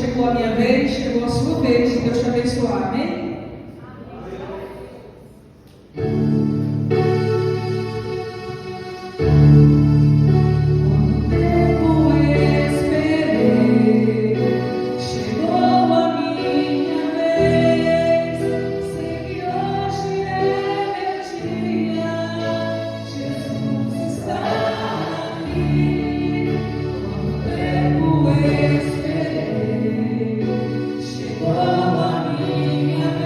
Chegou a minha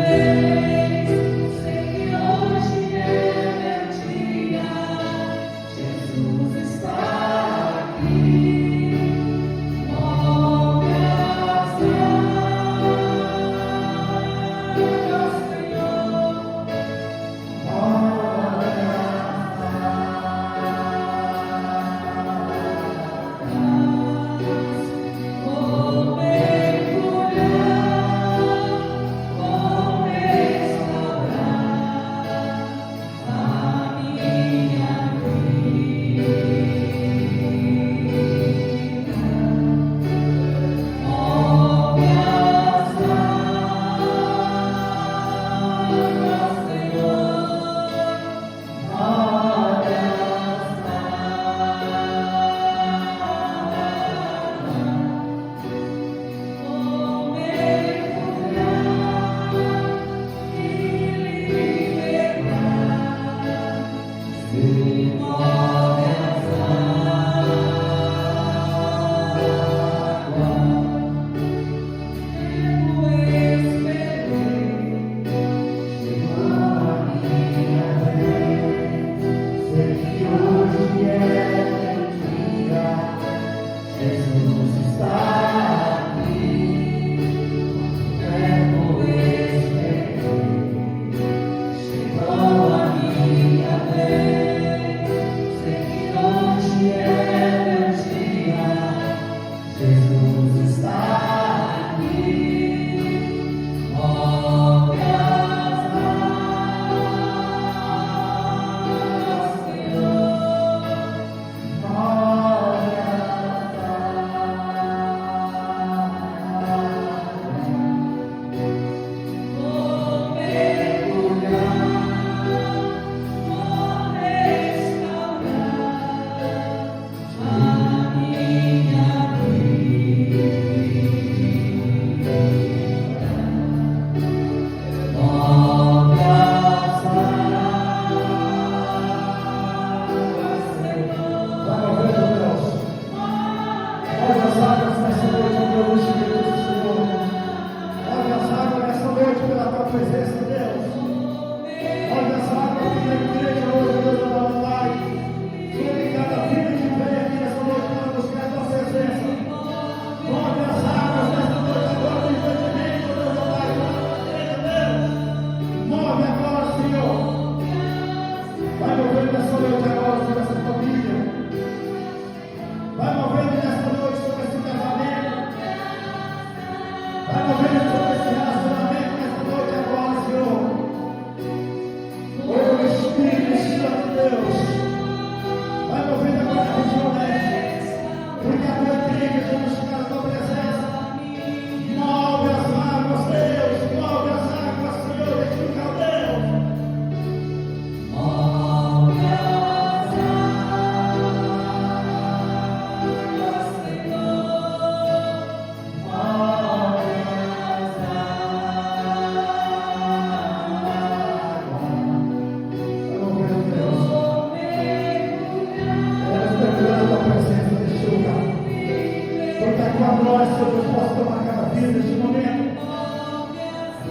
tua glória, Senhor Deus, possa tomar cada vida neste momento.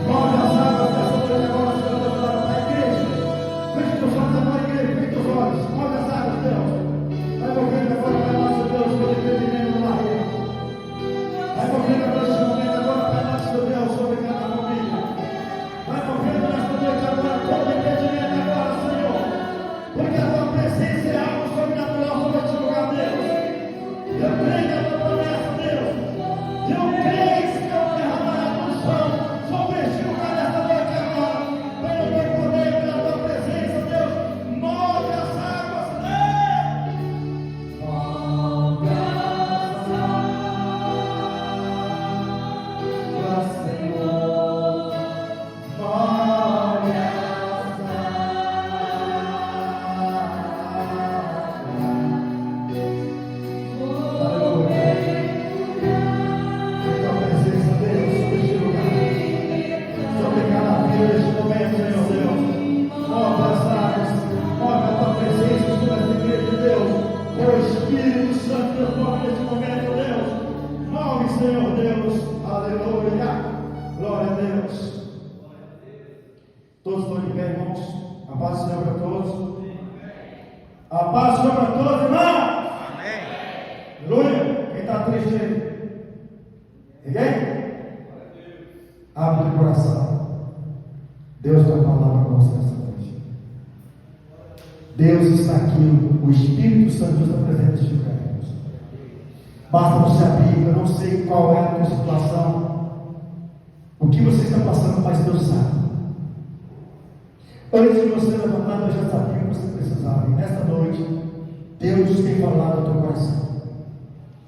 Move as águas dessa noite agora, Senhor Deus, para a igreja. Feche os olhos agora, igreja, feche os olhos. Move as águas, Deus. Vai movendo agora para nós, Senhor Deus, todo entendimento do lar. Vai movendo agora neste momento agora para nós, Senhor Deus, sobre cada família. Vai movendo nesta noite agora todo entendimento agora, Senhor. Porque a tua presença é algo sobrenatural sobre este lugar, Deus. Eu creio na tua promessa, Deus. Eu creio que o Senhor derramará a unção sobre este lugar nesta noite agora. Pelo teu poder, pela tua presença, Deus. Move as águas, Deus. Move as águas, Senhor. Move as Senhor Deus, aleluia, glória a Deus. Todos estão de pé, irmãos. A paz do Senhor para todos. A paz do Senhor para todos, irmão. Amém. Aleluia. Quem está triste aí? Ninguém? Abre o teu coração. Deus tem uma palavra para você nessa noite. Deus está aqui, o Espírito Santo está presente neste lugar. Basta você abrir. Eu não sei qual é a tua situação, o que você está passando, mas Deus sabe. Antes de você levantar, eu já sabia que você precisava. E nesta noite, Deus tem falado ao teu coração.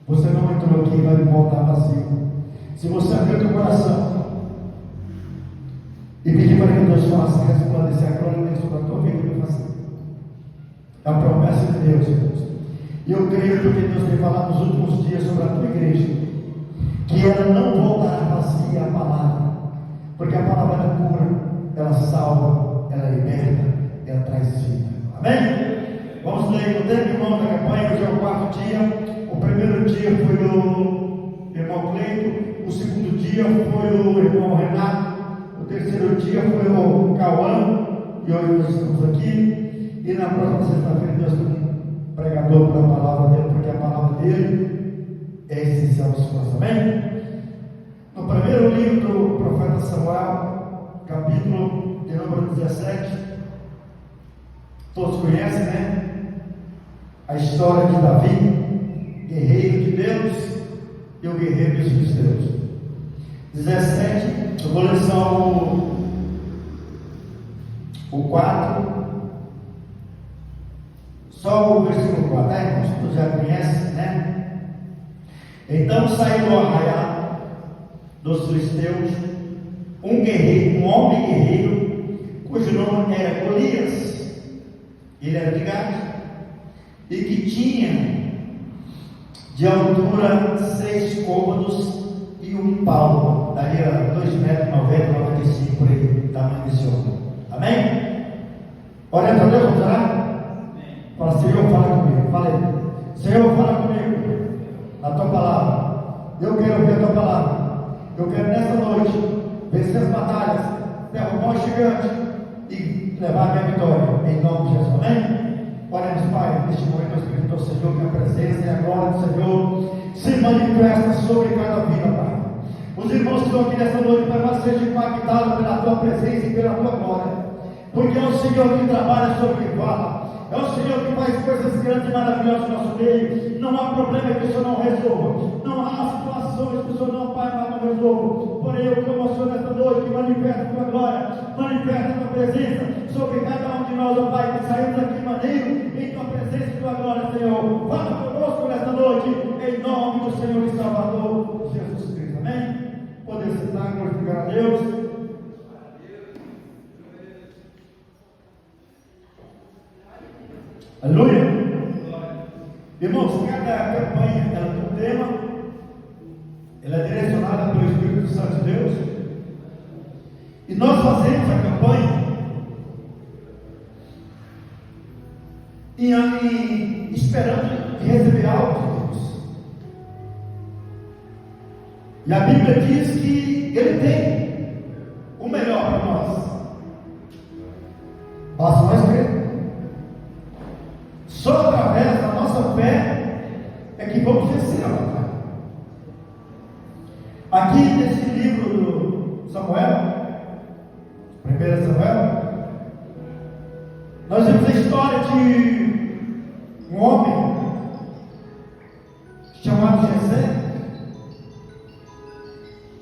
Você não entrou aqui e vai voltar vazio. Se você abrir o teu coração e pedir para que Deus faça, resplandecer a glória sobre a tua vida, Ele vai fazer. É a promessa de Deus, irmãos. E eu creio porque Deus tem falado nos últimos dias sobre a tua igreja, que ela não voltará vazia a palavra, porque a palavra ela cura, ela salva, ela liberta, ela traz vida. Amém? Vamos ler o tempo, irmão, da campanha. Hoje é o 4º dia. O primeiro dia foi o irmão Cleito, o segundo dia foi o irmão Renato, o terceiro dia foi o Cauã, e hoje nós estamos aqui. E na próxima sexta-feira Deus tem pregador para a palavra dele, porque a palavra dele é essencial para nós. Amém? No primeiro livro do profeta Samuel, capítulo de número 17, todos conhecem, né? A história de Davi, guerreiro de Deus e o guerreiro dos filisteus. 17, eu vou ler só o 4. Só o versículo 4, né? Você já conhece, né? Então saiu do arraial dos filisteus um guerreiro, um homem guerreiro, cujo nome era Golias. Ele era de Gade, e que tinha de altura 6 côvados e 1 palmo, daria 2,90 metros, 95 por aí, o tamanho desse homem. Amém? Olha para Deus, vamos orar? Fala, Senhor, fala comigo. Fala aí. Senhor, fala comigo. Na tua palavra. Eu quero ouvir a tua palavra. Eu quero nessa noite vencer as batalhas, derrubar o gigante e levar a minha vitória. Em nome de Jesus. Amém? Oremos, Pai, neste momento nós pedimos ao Senhor que a presença e a glória do Senhor se manifesta sobre cada vida, Pai. Os irmãos que estão aqui nessa noite, Pai, mas sejam impactados pela tua presença e pela tua glória. Porque é o Senhor que trabalha sobre quem fala. É o Senhor que faz coisas grandes e maravilhosas no nosso meio. Não há problema que o Senhor não resolva. Não há situações que o Senhor não, Pai, não resolva. Porém, eu clamo ao Senhor nesta noite que manifesta a tua glória, manifesta a tua presença sobre cada um de nós, ó Pai, que saímos aqui maneiro em tua presença e tua glória, Senhor. Fala conosco nesta noite, em nome do Senhor e Salvador Jesus Cristo. Amém? Poder sentar, glorificar a Deus. Aleluia! Irmãos, cada campanha ela tem um tema, ela é direcionada pelo Espírito Santo de Deus, e nós fazemos a campanha esperando receber algo de Deus. E a Bíblia diz que Ele tem o melhor para nós. Basta nós crer. Só através da nossa fé é que vamos vencer a batalha. Aqui nesse livro do Samuel, 1 Samuel, nós vemos a história de um homem chamado Jessé.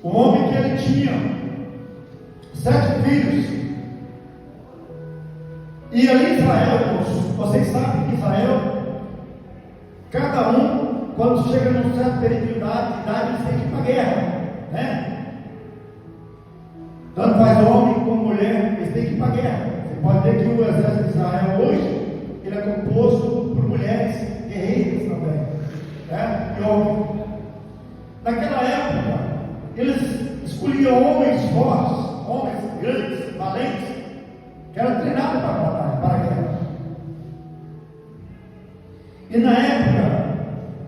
Um homem que ele tinha 7 filhos. E ali em Israel, vocês sabem que Israel, cada um, quando chega num certo período de idade, eles têm que ir para a guerra, né? Tanto faz homem como mulher, eles têm que ir para a guerra. Você pode ver que o exército de Israel hoje, ele é composto por mulheres guerreiras também, né? E homens. Naquela época, eles escolhiam homens fortes, homens grandes, valentes, que eram treinados para a batalha, para a guerra. E na época,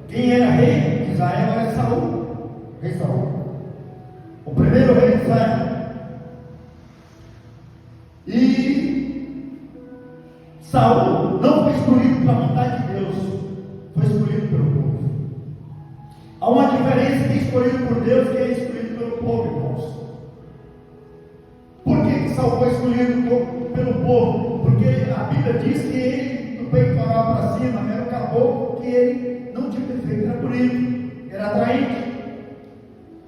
quem era rei de Israel era Saul, rei Saul, o primeiro rei de Israel. E Saul não foi escolhido pela vontade de Deus, foi escolhido pelo povo. Há uma diferença de escolhido por Deus e é escolhido pelo povo, irmãos. Por que Saul foi escolhido pelo povo? Porque a Bíblia diz que ele, do peitoral para cima, era um caboclo que ele não tinha defeito, era bonito, era atraente,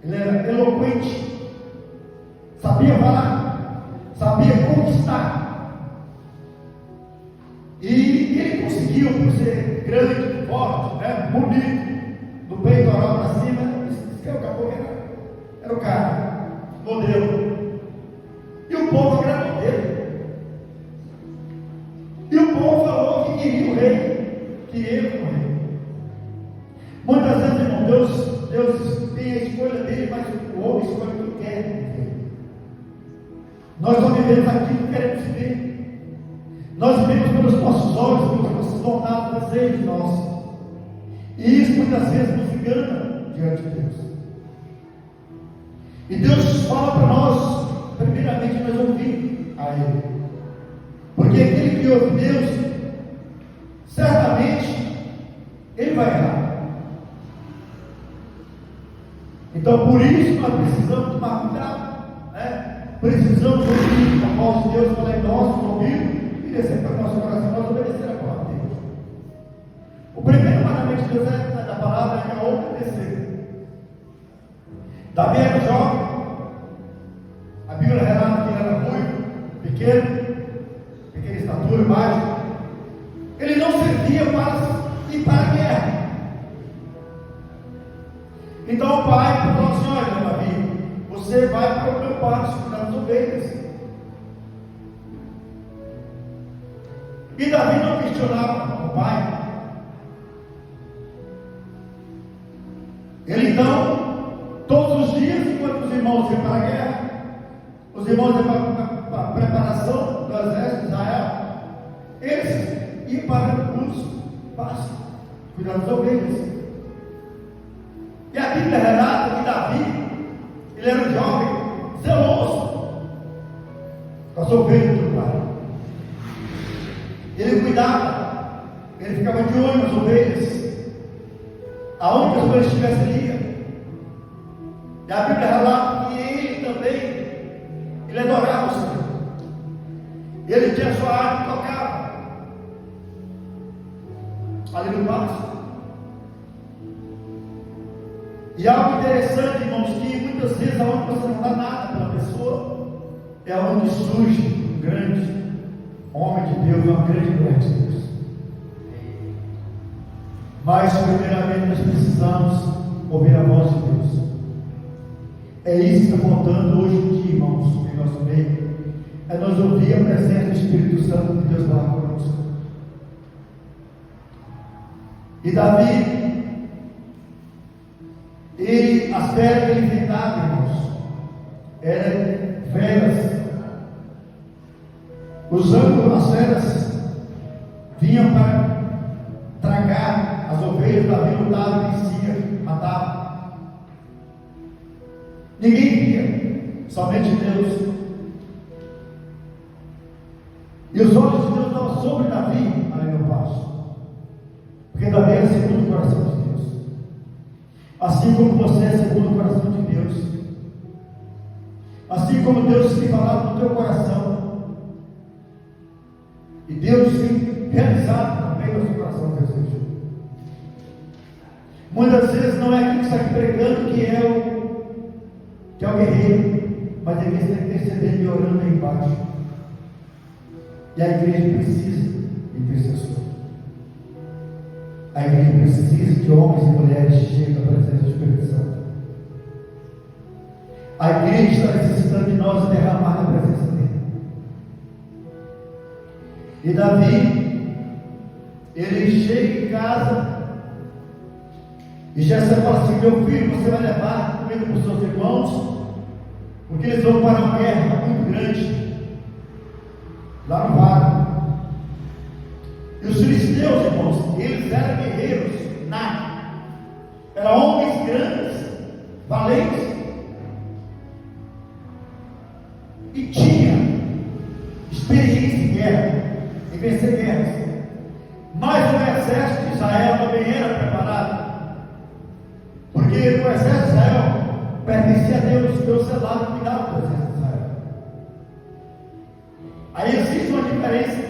ele era eloquente, sabia falar, sabia conquistar. E ele conseguiu, por ser grande, forte, né, bonito, do peitoral para cima, isso que o caboclo era o cara, modelo. E o povo agradou dele. E o povo falou que queria o rei, queria ele como rei. Muitas vezes, irmão, Deus tem a escolha dele, mas o homem escolhe o que quer. Nós não vivemos aquilo que queremos viver. Nós vivemos pelos nossos olhos, pelos nossos vontades, desejos nossos. E isso muitas vezes nos engana diante de Deus. E Deus fala para nós, primeiramente nós ouvimos a Ele. Porque aquele que ouve Deus, certamente, ele vai errar. Então, por isso, nós precisamos tomar cuidado, né? Precisamos ouvir a voz de Deus falar em nossos ouvidos e descer para o nosso coração, nós obedecer a palavra de Deus. O primeiro mandamento de Deus da palavra é obedecer. Davi era jovem. A Bíblia relata que ele era ruivo, pequena estatura, baixo. Ele não servia para ir para a guerra. Então o pai falou assim: olha, Davi, você vai para o meu pasto cuidar das ovelhas. E Davi não questionava o pai. Ele então, todos os dias, enquanto os irmãos iam para a guerra, os irmãos iam para a preparação do exército de Israel, eles iam para os pastos, cuidar das ovelhas. E a Bíblia relata que Davi, ele era um jovem zeloso com as ovelhas do pai. Ele cuidava, ele ficava de olho nas ovelhas, aonde as ovelhas estivessem ali. E a Bíblia relata que ele também, ele adorava o Senhor. Ele tinha sua harpa e tocava ali no pasto. E algo interessante, irmãos, que muitas vezes aonde você não dá nada pela pessoa, é onde surge um grande homem de Deus, uma grande mulher de Deus. Mas primeiramente nós precisamos ouvir a voz de Deus. É isso que está faltando hoje em dia, irmãos, em nosso meio. É nós ouvir a presença do Espírito Santo de Deus lá conosco. E Davi, as feras que ele enfrentava, irmãos, eram feras. Usando as feras, vinham para tragar as ovelhas. Davi lutava, vencia, matava. Ninguém via, somente Deus. E os olhos de Deus estavam sobre Davi, ali no passo. Porque Davi era segundo o coração de Deus. Assim como você é segundo o coração de Deus. Assim como Deus tem falado no teu coração. E Deus tem realizado também no seu coração o desejo. Muitas vezes não é aquilo que está aqui pregando que é o guerreiro, mas a igreja está intercedendo e orando aí embaixo. E a igreja precisa de intercessor. A igreja precisa de homens e mulheres cheios da presença do Espírito Santo. A igreja está necessitando de nós derramar a presença dele. E Davi, ele chega em casa e Jessé fala assim: meu filho, você vai levar comida para os seus irmãos, porque eles vão para uma guerra muito grande lá no vale. E os filisteus, irmãos, eles eram guerreiros natos, eram homens grandes, valentes, e tinha experiência em guerra, em vencer guerras. Mas o exército de Israel também era preparado, porque o exército de Israel pertencia a Deus, Deus selado cuidava do exército de Israel. Aí existe uma diferença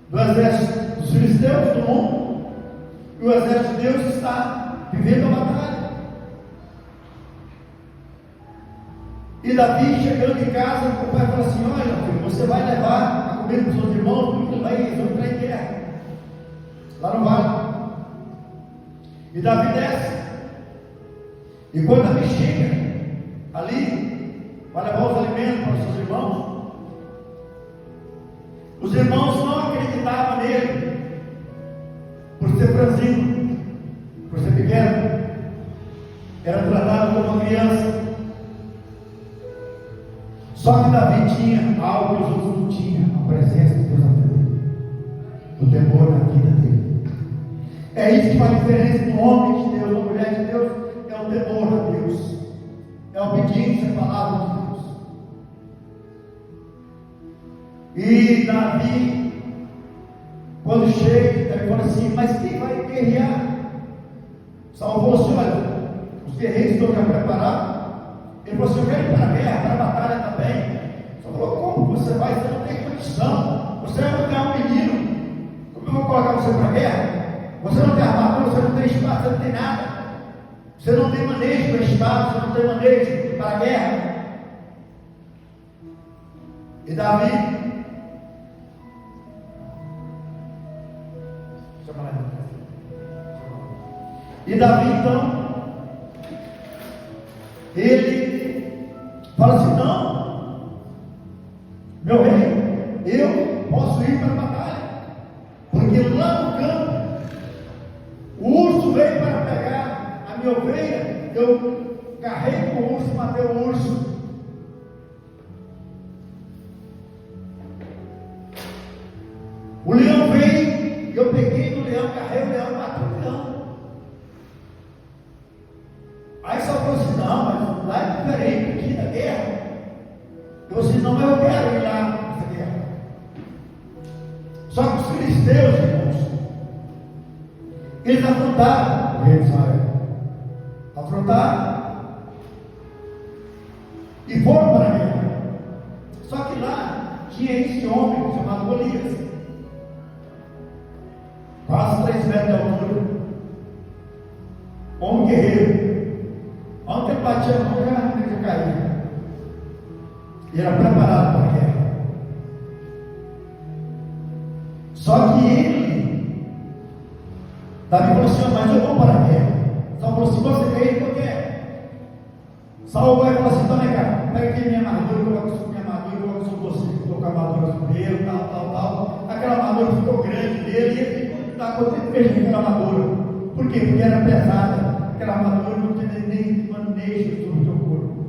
do exército dos filisteus do mundo e o exército de Deus está vivendo a batalha. E Davi, chegando em casa, o pai fala assim: olha, filho, você vai levar a comida para os seus irmãos, porque eles vão entrar em guerra lá no vale. E Davi desce. E quando Davi chega ali para levar os alimentos para os seus irmãos, os irmãos não acreditavam nele, por ser franzino, por ser pequeno, era tratado como uma criança. Só que Davi tinha algo que os outros não tinham: a presença de Deus na vida dele, o temor na vida dele. É isso que faz diferença do homem de Deus, da mulher de Deus, é o temor a Deus, é a obediência à palavra de Deus. E Davi, quando chega, ele fala assim: mas quem vai guerrear? Saul falou assim: olha, os guerreiros estão já preparados. Ele falou assim: eu quero ir para a guerra, para a batalha também. Saul falou: como você vai? Você não tem condição, você vai ficar um menino, como eu vou colocar você para a guerra? Você não tem armadura, você não tem espada, você não tem nada, você não tem manejo para a espada, você não tem manejo para a guerra. E Davi, então, ele fala assim: não, meu rei, eu posso ir para a batalha, porque lá no campo o urso veio para pegar a minha ovelha, eu carrei com o urso, matei o urso. O leão veio, eu peguei no leão, carrei o leão, matei o leão. Aí só falou assim: não, mas lá é diferente, aqui na guerra. Eu falei assim: não, mas eu quero ir lá nessa guerra. Só que os filisteus, irmãos, eles afrontaram o rei de Israel. Afrontaram e foram para a guerra. Só que lá tinha esse homem chamado Golias, quase 3 metros de altura, homem guerreiro. Ontem ele batia a mão e já caía. E era preparado para a guerra. Só que ele, Davi falou assim: mas eu vou para a guerra. Saul falou assim: você quer ir? Eu quero. Saul vai falar assim: então vem cá, pega aqui minha armadura, coloca sobre minha armadura, coloca sobre você, colocou a armadura sobre ele, tal. Aquela armadura ficou grande dele e ele ficou, está contente mesmo com aquela armadura. Por quê? Porque era pesada. Aquela armadura não tinha nem manejo sobre o teu corpo.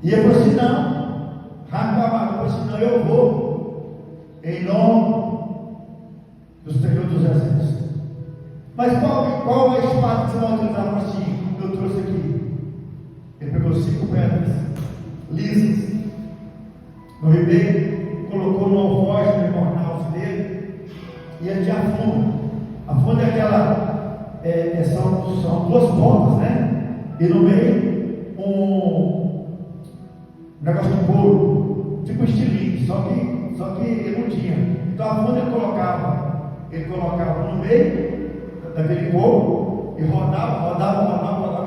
E ele falou assim: não, arrancou a armadura, assim: não, eu vou, em nome do Senhor dos Exércitos. Mas qual a espada que você vai utilizar? Assim, eu trouxe aqui. pedras lisas no ribeiro, colocou no alforje, no mornal dele, e ele tinha a funda. A funda é aquela, são duas pontas, né? E no meio um negócio de couro, tipo estilingue, só que ele não tinha. Então a funda ele colocava no meio daquele couro e rodava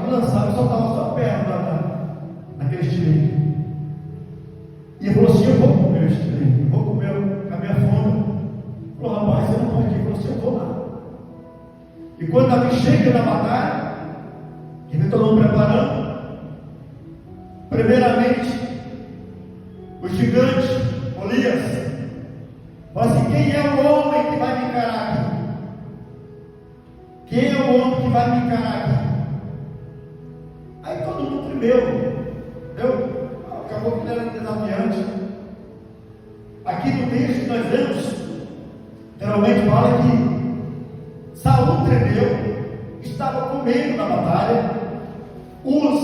e lançava e soltava só a perna naquele estilingue. E ele falou assim: eu vou comer o estilingue, eu vou comer a minha funda. Falou: rapaz, você não pode ir. Ele falou assim: eu vou lá. E quando Davi chega na batalha, que vem todo mundo preparando, primeiramente o gigante Golias fala assim: quem é o homem que vai me encarar aqui? Quem é o homem que vai me encarar aqui? Aí todo mundo tremeu, entendeu? Acabou que ele era desafiante. Aqui no texto que nós vemos, geralmente fala que Saul tremeu, estava com medo da batalha, os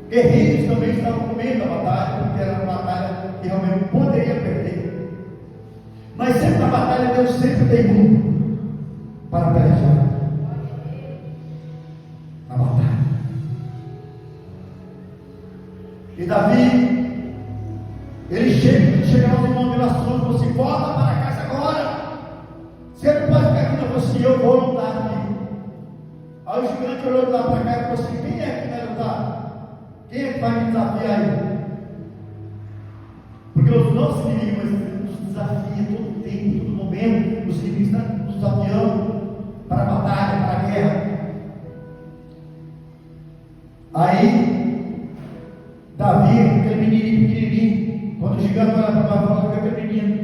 guerreiros também estavam com medo da batalha, porque era uma batalha que realmente poderia perder. Mas sempre na batalha, Deus sempre tem um para pelejar na batalha. E Davi, ele chega aos irmãos de oração e falou assim: volta para casa agora. Você não pode ficar aqui, não. Assim, eu vou lutar aqui. Aí o gigante olhou de lá para cá e falou assim: quem é que vai lutar? Quem é que vai me desafiar aí? Porque os nossos inimigos nos desafiam todo tempo, todo momento. Os inimigos estão nos desafiando para a batalha, para a guerra. Aí Davi, aquele menininho pequenininho, quando o gigante olha para baixo, fala: aquele menino,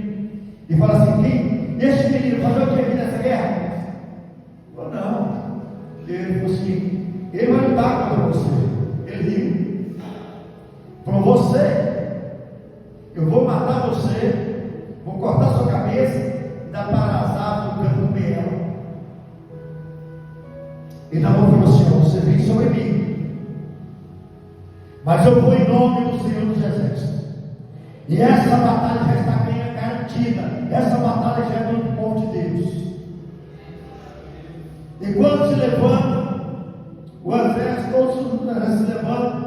e fala assim: quem? Esse menino fazer o que aqui nessa guerra? Falou: não. Ele falou assim: ele vai lutar contra você. Ele riu. Falou: eu vou matar você, vou cortar sua cabeça e dar para azar do campo Beel. E Davi falou assim: você vem sobre mim, mas eu vou em nome do Senhor dos Exércitos. E essa batalha já está bem garantida. Essa batalha já é do povo de Deus. E quando se levanta, o exército, todos se levantam.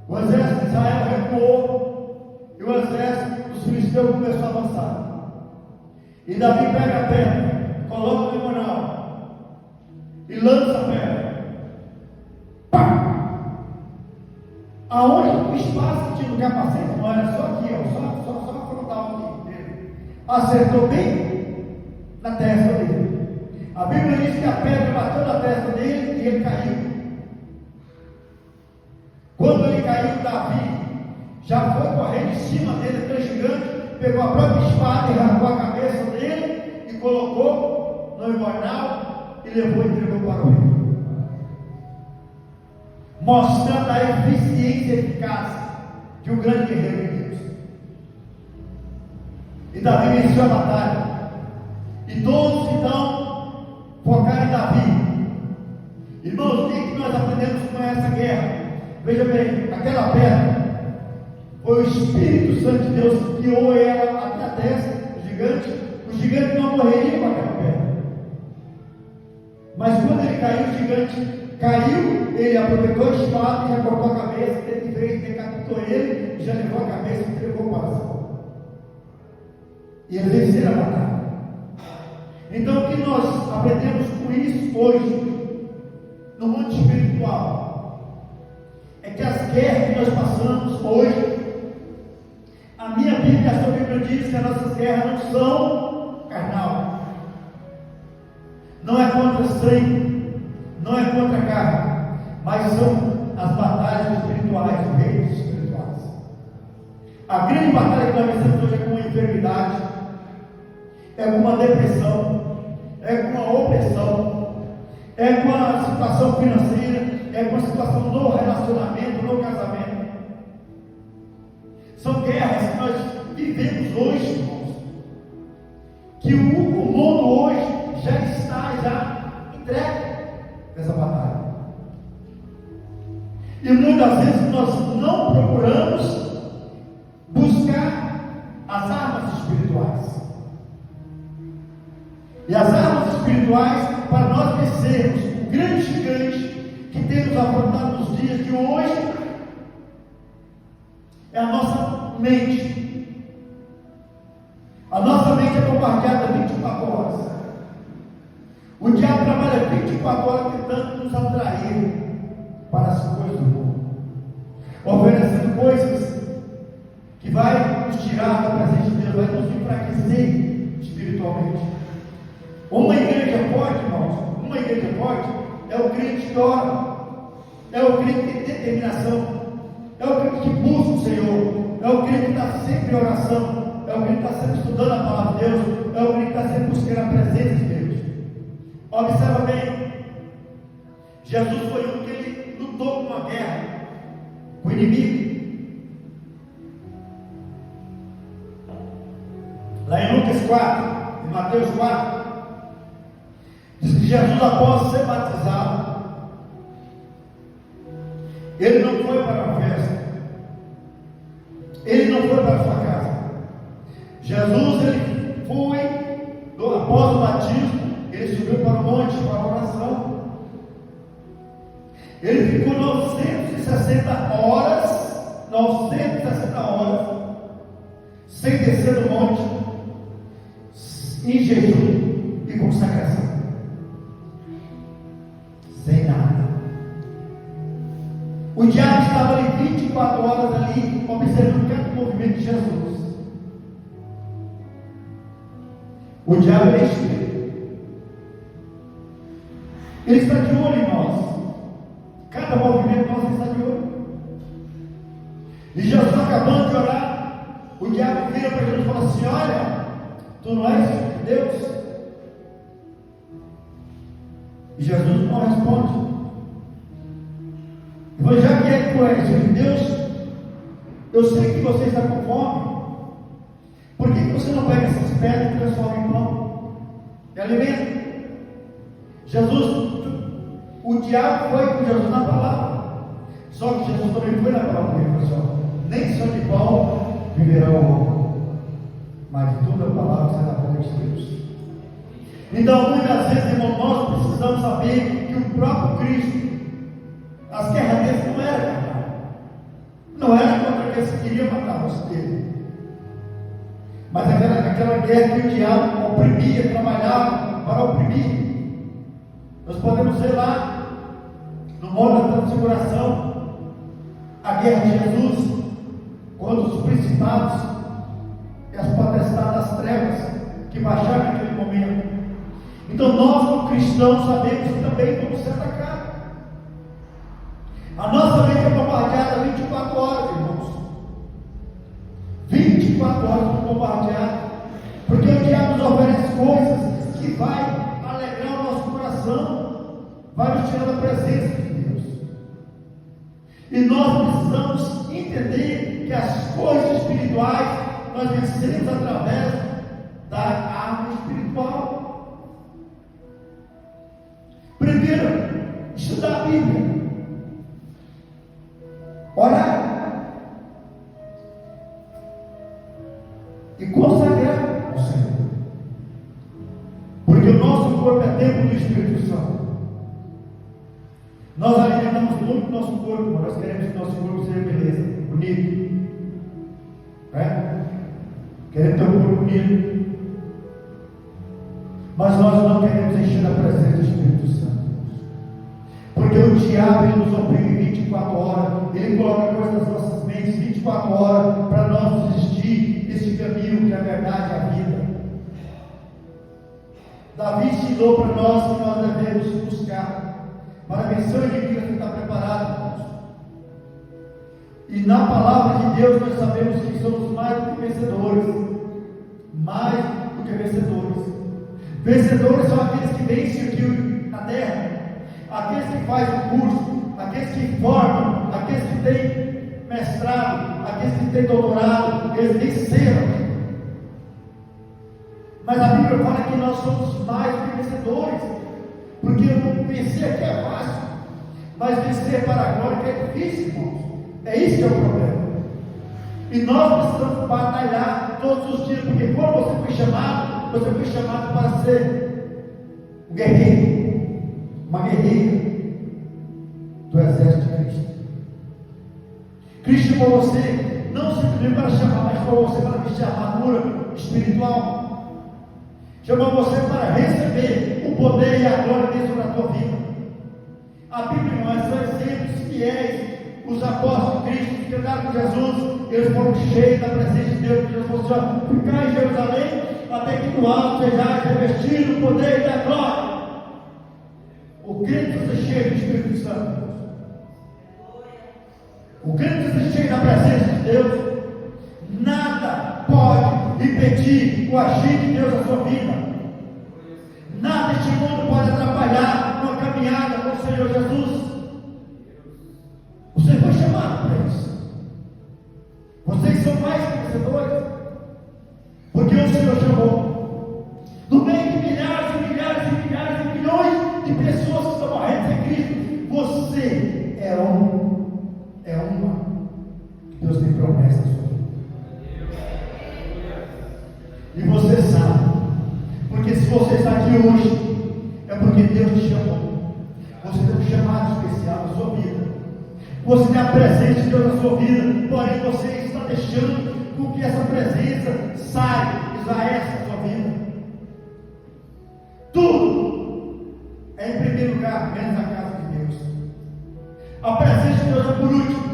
O exército de Israel recuou. E o exército dos filisteus começou a avançar. E Davi pega a pedra, coloca no mornal e lança a pedra. Pá! Aonde o espaço que tinha no capacete não era só aqui, ó, só a frontal aqui dele. Acertou bem na testa dele. A Bíblia diz que a pedra bateu na testa dele e ele caiu. Quando ele caiu, Davi já foi correndo em cima dele, aquele gigante, pegou a própria espada e arrancou a cabeça dele e colocou no embornal e levou e entregou para o rei, mostrando a eficiência e eficácia de um grande guerreiro de Deus. E Davi venceu a batalha. E todos então focaram em Davi. Irmãos, o que nós aprendemos com essa guerra? Veja bem, aquela pedra foi o Espírito Santo de Deus que guiou ela até a testa do gigante. O gigante não morreria com aquela pedra. Mas quando ele caiu, o gigante caiu, ele aproveitou a espada e já cortou a cabeça, ele veio, decapitou ele, e já levou a cabeça e entregou para o céu. E eles venceram a batalha. Então o que nós aprendemos com isso hoje, no mundo espiritual, é que as guerras que nós passamos hoje, a minha Bíblia, a sua Bíblia diz que as nossas guerras não são carnal, não é contra sangue, não é contra a carne, mas são as batalhas espirituais, os reinos espirituais. A grande batalha que nós vencemos hoje é com a enfermidade, é com uma depressão, é com uma opressão, é com a situação financeira, é com a situação no relacionamento, no casamento. São guerras que nós vivemos hoje, irmãos, que o mundo hoje já está entregue nessa batalha. E muitas vezes nós não procuramos buscar as armas espirituais. E as armas espirituais para nós vencermos o grande gigante que tem nos afrontado nos dias de hoje é a nossa mente. A nossa mente é bombardeada 24 horas. O diabo trabalha 24 horas tentando nos atrair para as coisas do mundo, oferecendo coisas que vai nos tirar da presença de Deus, vai nos enfraquecer espiritualmente. Uma igreja forte, irmãos, uma igreja forte é o crente que ora, é o crente que tem determinação, é o crente que busca o Senhor, é o crente que está sempre em oração, é o crente que está sempre estudando a palavra de Deus, é o crente que está sempre buscando a presença de Deus. Observa bem, Jesus foi um que ele lutou com uma guerra, com o inimigo. Lá em Lucas 4, em Mateus 4, diz que Jesus, após ser batizado, ele não foi para uma festa, ele não foi para a sua casa. Jesus, ele foi, após o batismo, ele subiu para o monte, para a oração. Ele ficou 960 horas, sem descer do monte, em jejum e consagração, sem nada. O diabo estava ali 24 horas ali, observando cada movimento de Jesus. O diabo é espírito. Ele está de olho em nós. Cada movimento nosso está de olho. E Jesus, acabando de orar, o diabo vira para Jesus e fala assim: olha, tu não és filho de Deus? E Jesus não responde. Ele falou: já que é que tu és filho de Deus, eu sei que você está com fome. Por que você não pega essas pedras e transforma em pão? E alimenta. Jesus, o diabo foi com Jesus na palavra. Só que Jesus também foi na palavra dele, pessoal. Nem só de pão viverá o homem, mas de toda a palavra que sai da boca de Deus. Então, muitas vezes, irmão, nós precisamos saber que o próprio Cristo, as guerras dele não eram não era contra aqueles que queriam matar os dele, mas aquela guerra que o diabo oprimia, trabalhava para oprimir. Nós podemos ver lá no Monte da Transfiguração a guerra de Jesus, quando os principados e as potestades das trevas que baixaram naquele momento. Então nós, como cristãos, sabemos que também vamos ser atacados. A nossa mente é bombardeada 24 horas, irmãos. 24 horas bombardeada, porque o diabo nos oferece coisas que vai alegrar o nosso coração, vai nos tirar da presença de Deus. E nós precisamos entender que as coisas espirituais nós vencemos através da arma espiritual. Primeiro, estudar a Bíblia, orar e consagrar ao Senhor, porque o nosso corpo é templo do Espírito Santo. Nós alimentamos muito o nosso corpo, nós queremos que o nosso corpo seja beleza, bonito, queremos ter um corpo bonito, mas nós não queremos encher a presença do Espírito Santo, porque o diabo ele nos oprime 24 horas, ele coloca coisas nas nossas mentes 24 horas para nós desistir desse caminho que é a verdade, a vida. Davi ensinou para nós que nós devemos buscar para vencer o inimigo que está preparado, irmãos. E na palavra de Deus nós sabemos que somos mais do que vencedores. Mais do que vencedores. Vencedores são aqueles que vencem aqui na terra, aqueles que fazem o curso, aqueles que formam, aqueles que têm mestrado, aqueles que têm doutorado, eles venceram. Mas a Bíblia fala que nós somos mais do que vencedores, porque vencer aqui é fácil, Mas vencer para a glória que é difícil, irmãos. É isso que é o problema. E nós precisamos batalhar todos os dias, porque quando você foi chamado para ser um guerreiro, uma guerreira do exército de Cristo. Cristo chamou você não simplesmente para chamar, mas chamou você para vestir a armadura espiritual. Chamou você para receber o poder e a glória de Deus sobre a tua vida. A Bíblia, irmãos, são exemplos fiéis. Os apóstolos de Cristo que andaram com Jesus, eles foram cheios da presença de Deus. Jesus falou assim: ficar em Jerusalém, até que no alto sejais revestido do poder e da glória. O crente precisa ser cheio do Espírito Santo. O crente precisa ser cheio da presença de Deus. Nada pode impedir o agir de Deus na sua vida. Nada deste mundo pode atrapalhar uma caminhada com o Senhor Jesus. Você foi chamado para isso. Vocês são mais que vencedores, porque o Senhor chamou. No meio de milhares e milhares e milhares e milhões de pessoas que estão morrendo sem Cristo, você é uma que Deus tem promessa na sua vida. E você sabe, porque se você está aqui hoje, é porque Deus te chamou. Você tem um chamado especial na sua vida. Você tem a presença de Deus na sua vida, porém você está deixando com que essa presença saia, esvaeça da sua vida. Tudo é em primeiro lugar, menos a casa de Deus. A presença de Deus é por último.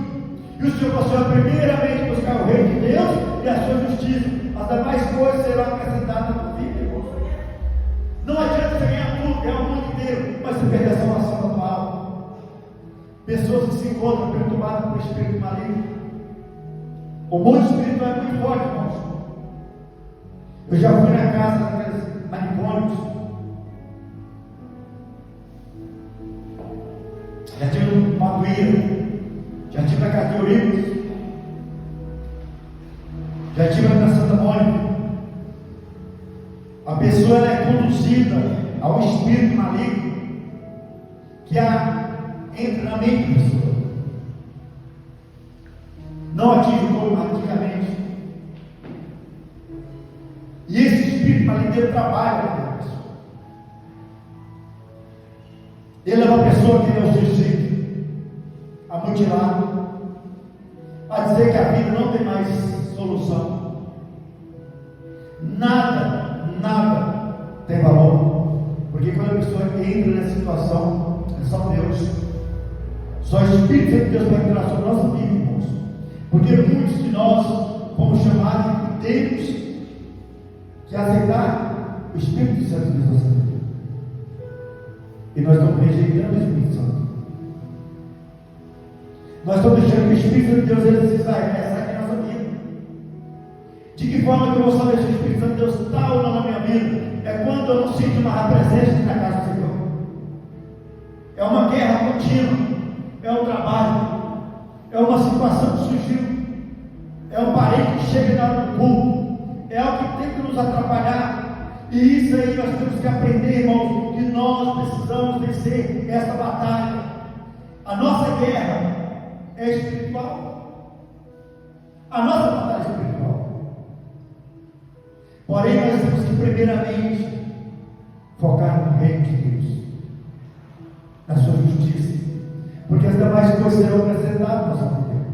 E o Senhor passou primeiramente buscar o reino de Deus e a sua justiça. As demais coisas serão acrescentadas na tua vida, irmão. Não adianta você ganhar tudo, ganhar o mundo inteiro, mas você perder a salvação da tua alma. Pessoas que se encontram perturbadas por espírito maligno. O mundo espiritual é muito forte, irmãos. Eu já fui na casa daqueles manicômios. Já tive uma doída. Já tive na casa de Ourives. Já tive na Santa Mônica. A pessoa ela é conduzida a um espírito maligno que entra na mente da pessoa. Não atinge o corpo antigamente. E esse espírito maligno trabalha com a pessoa. Ele é uma pessoa que não se sente a mutilar, a dizer que a vida não tem mais solução. Nada tem valor. Porque quando a pessoa entra nessa situação, é só Deus. Só o Espírito Santo de Deus vai entrar sobre a nossa vida, irmãos. Porque muitos de nós fomos chamados e temos que aceitar o Espírito Santo de Deus na nossa vida. E nós estamos rejeitando o Espírito Santo. Nós estamos deixando que o Espírito Santo de Deus ele se estabeleça aqui na nossa vida. De que forma que eu vou saber se o Espírito Santo de Deus está ou não na minha vida? É quando eu não sinto uma presença na casa do Senhor. É uma guerra contínua. É um trabalho. É uma situação que surgiu. É um parente que chega na hora do culto. É algo que tem que nos atrapalhar. E isso aí nós temos que aprender, irmãos, que nós precisamos vencer essa batalha. A nossa guerra é espiritual. A nossa batalha é espiritual. Porém, nós temos que primeiramente focar no reino de Deus, na sua justiça, porque as demais coisas serão acrescentadas na nossa vida.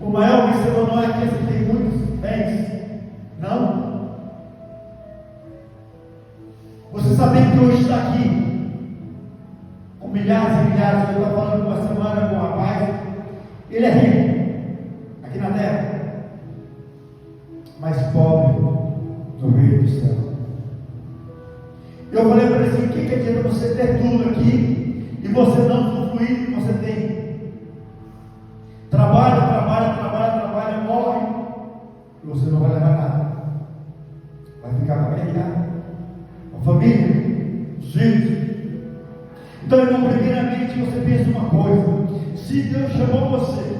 O maior vencedor não é aquele que tem muitos bens, não. Você sabendo que hoje está aqui, com milhares e milhares, eu estava falando uma semana com um rapaz, ele é rico, aqui na terra, mas pobre do reino do céu. Eu falei para ele assim: o que adianta você ter tudo aqui e você não usufruir do que você tem? Trabalha, morre e você não vai levar nada. Vai ficar para ganhar a família, os filhos. Então, irmão, primeiramente você pensa uma coisa: se Deus chamou você,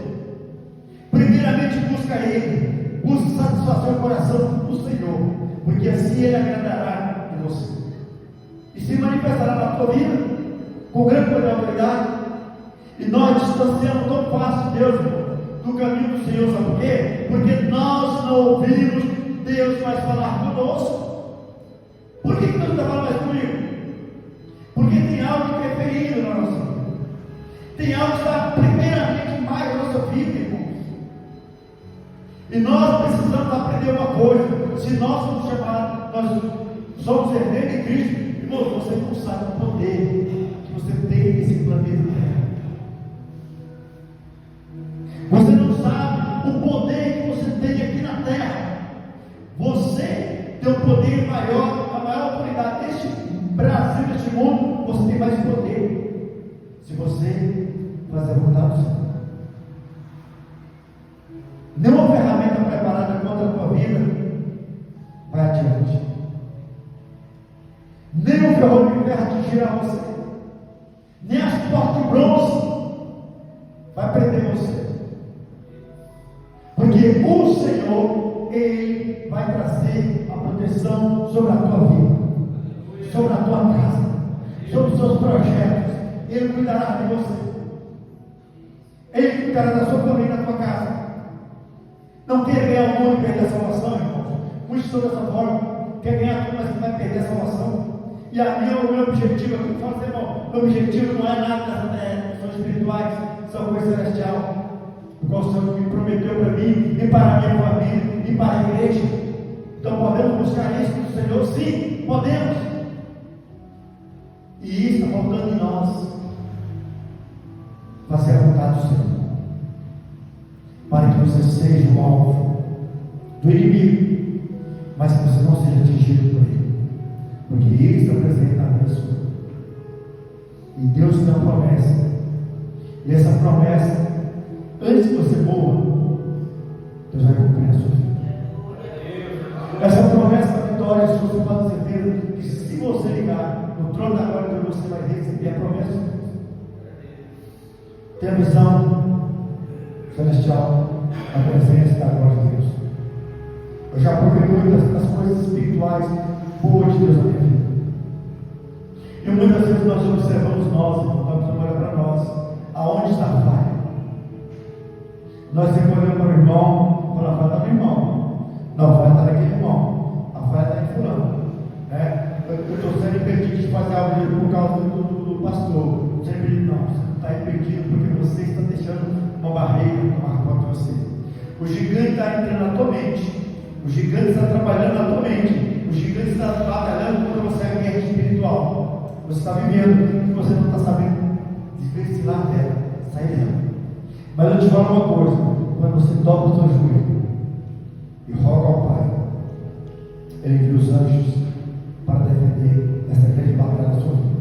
primeiramente busca Ele, busca satisfazer o coração do Senhor, porque assim Ele agradará em você e se manifestará na tua vida com grande poder e autoridade. E nós distanciamos tão fácil de Deus, irmão, do caminho do Senhor, sabe por quê? Porque nós não ouvimos Deus mais falar conosco. Por que Deus não está falando mais comigo? Porque tem algo que é ferido na nossa vida. Tem algo que está primeiramente mais na nossa vida, irmãos. E nós precisamos aprender uma coisa. Se nós somos chamados, nós somos herdeiros de Cristo, irmãos, você não sabe o poder que você tem nesse planeta Terra. Você não sabe o poder que você tem aqui na Terra. Você tem um poder maior, a maior autoridade deste Brasil, deste mundo. Você tem mais poder se você fazer a vontade do Senhor. Nenhuma ferramenta preparada contra a tua vida vai adiante. Nem o ferro de ferro atingirá você, nem as portas de bronze vai prender você. Porque o Senhor, Ele vai trazer a proteção sobre a tua vida, sobre a tua casa, sobre os seus projetos. Ele cuidará de você. Ele cuidará da sua família, da tua casa. Não quer ganhar o mundo e perder a salvação, irmãos. Muitos estão dessa forma. Quer ganhar tudo, mas vai perder a salvação. E o meu objetivo, eu falo assim, irmão, meu objetivo não é nada dessa terra, são espirituais, são coisa celestial. Porque o Senhor me prometeu para mim, e para a minha família, e para a igreja. Então podemos buscar isso do Senhor? Sim, podemos. E isso está faltando em nós. Fazer a vontade do Senhor. Para que você seja o alvo do inimigo, mas que você não seja atingido por ele. Porque Ele está presente na vida sua. E Deus tem uma promessa. E essa promessa, antes que você morra, Deus vai cumprir a sua vida. Essa promessa da vitória, se você pode ter certeza que se você ligar no trono da glória, você vai receber a promessa de Deus. Tem a visão celestial, a presença da glória de Deus. Eu já provei muitas das coisas espirituais boas de Deus na minha vida. E muitas vezes nós observamos nós, vamos olhar para nós, aonde está a falha. Nós sempre olhamos para o irmão, para a falha está no irmão. Não, a falha está naquele irmão. A falha está em fulano. Né? Eu estou sendo impedido de fazer algo por causa do pastor. Sempre não, você não está impedido porque você está deixando uma barreira, uma contra você. O gigante está entrando na tua mente. O gigante está trabalhando na tua mente. O gigante está batalhando contra você a guerra espiritual. Você está vivendo e você não está sabendo desvencilhar dela, sair dela. Mas eu te falo uma coisa: quando você dobra o seu joelho e roga ao Pai, Ele envia os anjos para defender essa grande batalha da sua vida.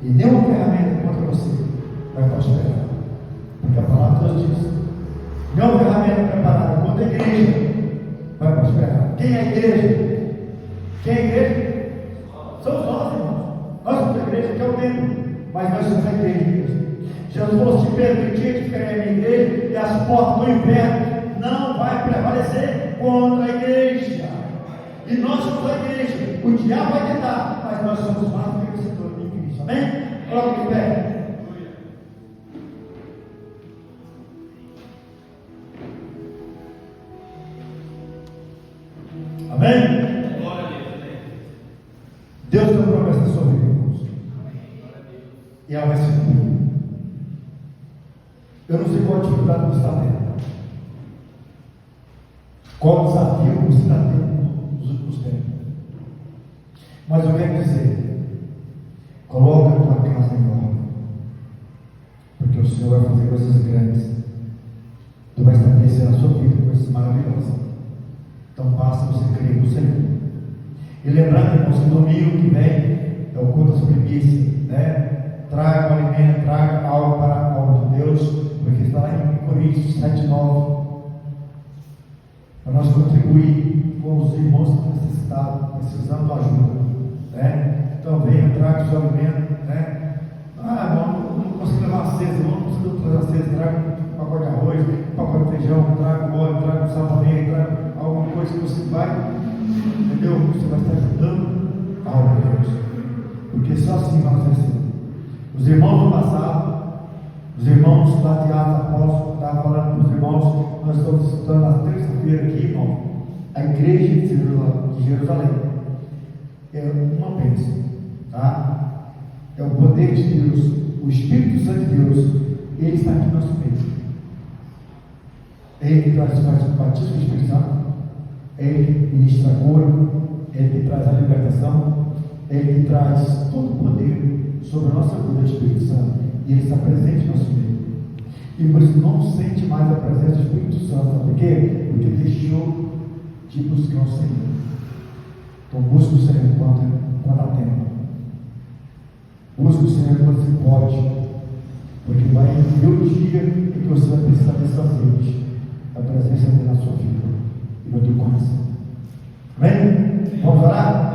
E nenhuma ferramenta contra você vai prosperar. Porque a palavra de Deus diz: nenhuma ferramenta preparada contra a igreja vai prosperar. Quem é a igreja? Quem é a igreja? Somos nós, irmãos. Nós somos a igreja, que é o templo. Mas nós somos a igreja. Jesus falou: se permitir que ficarei na minha igreja, e as portas do inferno não vai prevalecer contra a igreja. E nós somos a igreja. O diabo vai tentar, mas nós somos mais do que vencedores em Cristo. Amém? Coloque de pé. Amém? Deus tem uma promessa sobre nós. E ela vai se cumprir. Eu não sei qual a dificuldade que você está tendo. Qual o desafio que você está tendo nos últimos tempos. Mas eu quero dizer: coloca a tua casa em ordem. Porque o Senhor vai fazer coisas grandes. Tu vai estabelecer na sua vida coisas maravilhosas. Então basta você crer no Senhor. E lembrando, irmãos, que domingo que vem é o culto das primícias, né? Traga o alimento, traga algo para a obra de Deus, porque está lá em Coríntios 7:9, para nós contribuir com os irmãos que necessitavam, precisando de ajuda, né? Então venha, traga o seu alimento, né? Irmão, não consigo levar a cesta, não consigo trazer a cesta, traga um pacote de arroz, um pacote de feijão, traga um óleo, traga um sabonete, traga alguma coisa que você vai, entendeu? Você vai estar ajudando a obra de Deus, porque só assim nós vencemos. Os irmãos do passado Os irmãos lá de Atos Apóstolos estavam falando para os irmãos, nós estamos estudando na terça-feira aqui, irmão, a igreja de Jerusalém. É uma bênção, tá? É o poder de Deus, o Espírito Santo de Deus, ele está aqui no nosso meio. Ele que traz o batismo do Espírito Santo, ele que ministra a cura, ele que traz a libertação, ele que traz todo o poder sobre a nossa vida, de Espírito Santo, e ele está presente no nosso meio. E por isso não sente mais a presença do Espírito Santo. Sabe por quê? Porque deixou de buscar o Senhor. Então busca o Senhor enquanto há tempo. Busca o Senhor enquanto se pode. Porque vai vir o dia em que você vai precisar desfazer da presença dele na sua vida e no teu coração. Amém? Vamos orar?